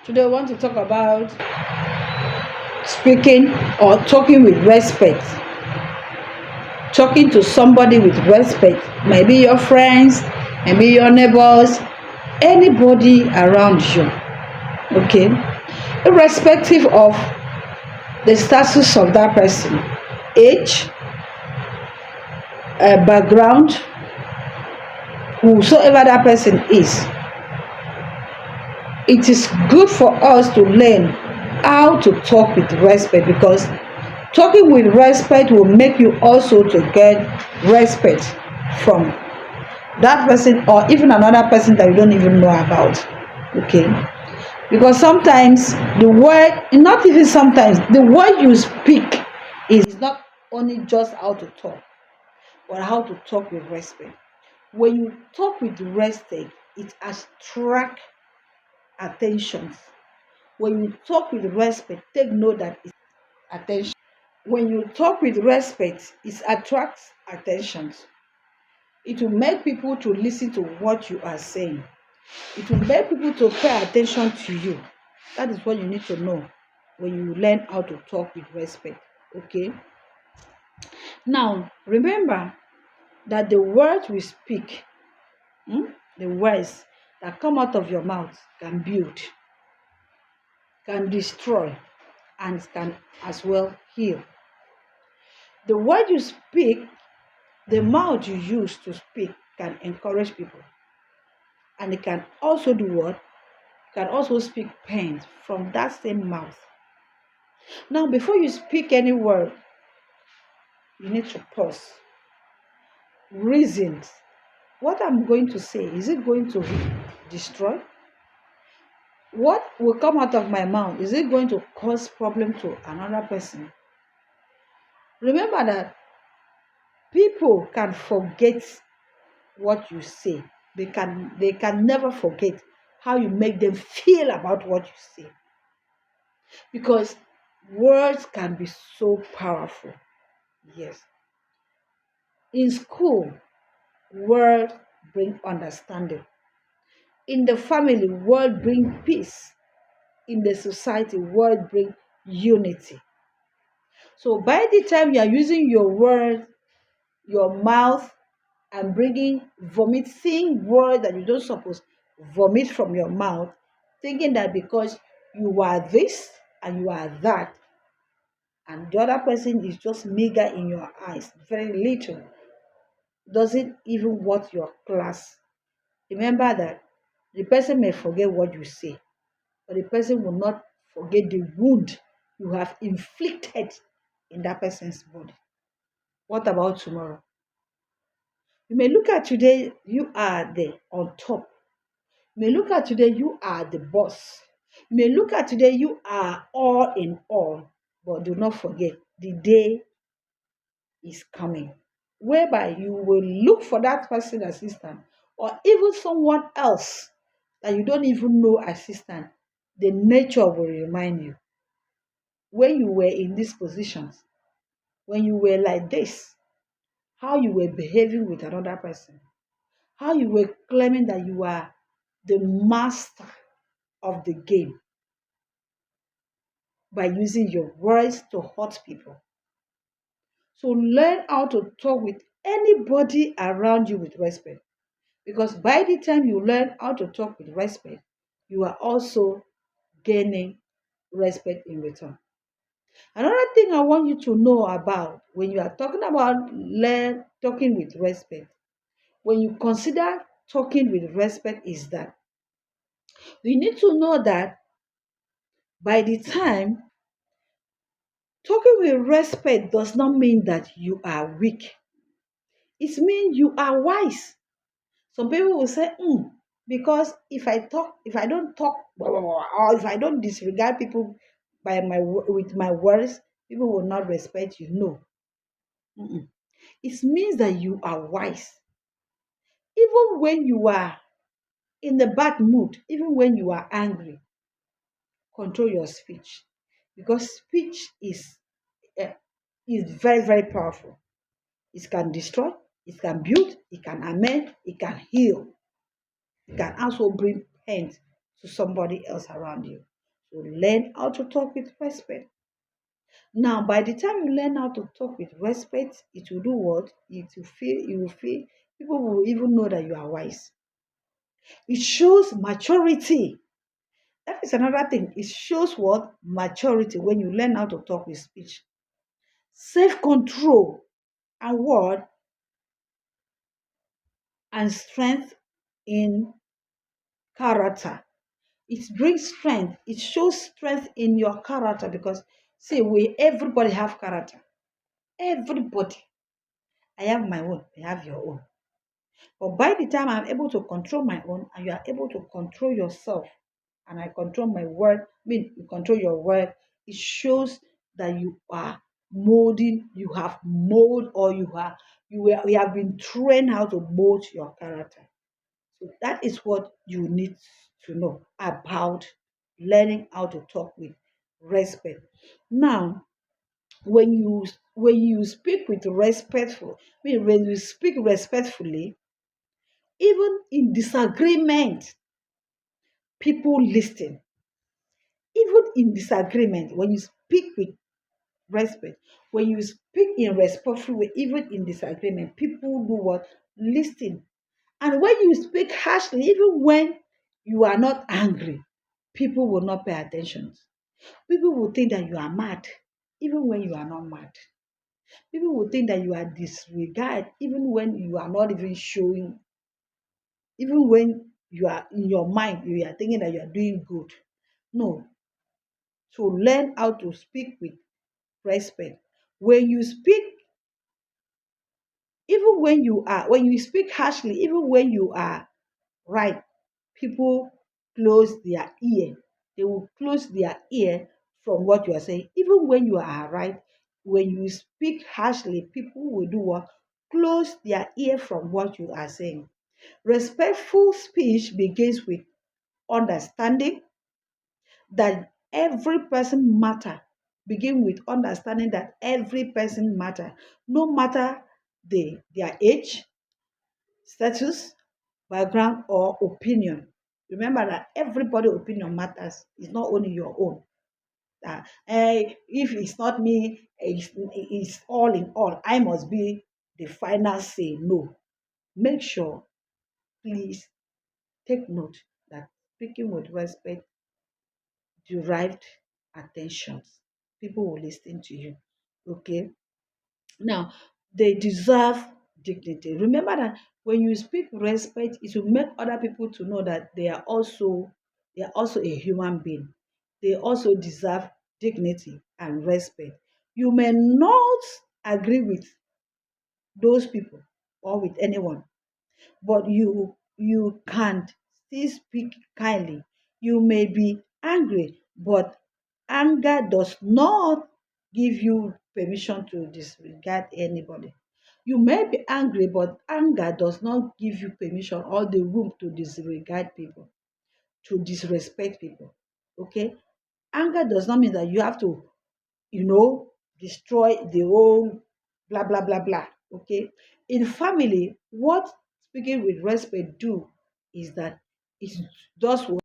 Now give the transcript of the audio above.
Today, I want to talk about speaking or talking with respect. Talking to somebody with respect, maybe your friends, maybe your neighbors, anybody around you. Okay, irrespective of the status of that person, age, background, whosoever that person is, it is good for us to learn how to talk with respect, because talking with respect will make you also to get respect from that person or even another person that you don't even know about. Okay, because sometimes the word, not even sometimes, the word you speak is not only just how to talk, but how to talk with respect. When you talk with respect, it attracts attention. When you talk with respect, take note that it's attention. When you talk with respect, it attracts attention. It will make people to listen to what you are saying. It will make people to pay attention to you. That is what you need to know when you learn how to talk with respect. Okay? Now, remember that the words we speak, the words that come out of your mouth can build, can destroy, and can as well heal. The word you speak, the mouth you use to speak can encourage people. And it can also do what? You can also speak pain from that same mouth. Now, before you speak any word, you need to pause. Reasons. What I'm going to say, is it going to destroy? What will come out of my mouth, is it going to cause problem to another person? Remember that people can forget what you say. They can never forget how you make them feel about what you say. Because words can be so powerful. Yes. In school, words bring understanding. In the family, words bring peace. In the society, words bring unity. So by the time you are using your word, your mouth, and vomiting words that you don't suppose vomit from your mouth, thinking that because you are this and you are that, and the other person is just meager in your eyes, very little, doesn't even worth your class. Remember that the person may forget what you say, but the person will not forget the wound you have inflicted in that person's body. What about tomorrow? You may look at today, you are the on top. You may look at today, you are the boss. You may look at today, you are all in all. But do not forget, the day is coming whereby you will look for that person assistant, or even someone else that you don't even know assistant. The nature will remind you when you were in these positions, when you were like this, how you were behaving with another person, how you were claiming that you are the master of the game by using your words to hurt people. So learn how to talk with anybody around you with respect. Because by the time you learn how to talk with respect, you are also gaining respect in return. Another thing I want you to know about when you are talking about talking with respect, when you consider talking with respect, is that you need to know that by the time talking with respect does not mean that you are weak. It means you are wise. Some people will say, because if I don't talk, blah, blah, blah, or if I don't disregard people with my words, people will not respect you. No. Mm-mm. It means that you are wise. Even when you are in the bad mood, even when you are angry, control your speech. Because speech uh, is very, very powerful. It can destroy, it can build, it can amend, it can heal. It can also bring pain to somebody else around you. So learn how to talk with respect. Now, by the time you learn how to talk with respect, it will do what? You will feel, people will even know that you are wise. It shows maturity. That is another thing. It shows what? Maturity when you learn how to talk with speech. Self-control and what? And strength in character. It brings strength. It shows strength in your character because see, we everybody have character. Everybody. I have my own. I have your own. But by the time I'm able to control my own and you are able to control yourself, and I control my word, I mean, you control your word, it shows that you are molding, you have mold, or you have been trained how to mold your character. So that is what you need to know about learning how to talk with respect. Now, when you speak with respectful, I mean when you speak respectfully, even in disagreement, people listen. Even in disagreement, when you speak with respect, when you speak in respectful way, even in disagreement, people do what? Listen. And when you speak harshly, even when you are not angry, people will not pay attention. People will think that you are mad, even when you are not mad. People will think that you are disregard, even when you are not even showing, even when you are in your mind, you are thinking that you are doing good. No, to learn how to speak with respect. When you speak, even when you speak harshly, even when you are right, people close their ear. They will close their ear from what you are saying. Even when you are right, when you speak harshly, people will do what? Close their ear from what you are saying. Respectful speech begins with understanding that every person matter. Begin with understanding that every person matter, no matter their age, status, background, or opinion. Remember that everybody opinion matters. It's not only your own. If it's not me, it's all in all. I must be the final say. No. Make sure, please take note that speaking with respect derived attentions. People will listen to you. Okay. Now, they deserve dignity. Remember that when you speak respect, it will make other people to know that they are also a human being. They also deserve dignity and respect. You may not agree with those people or with anyone, but you can't still speak kindly. You may be angry, but anger does not give you permission to disregard anybody. You may be angry, but anger does not give you permission or the room to disregard people, to disrespect people. Okay? Anger does not mean that you have to, destroy the whole blah blah blah blah. Okay. In family, what speaking with respect do is that it does what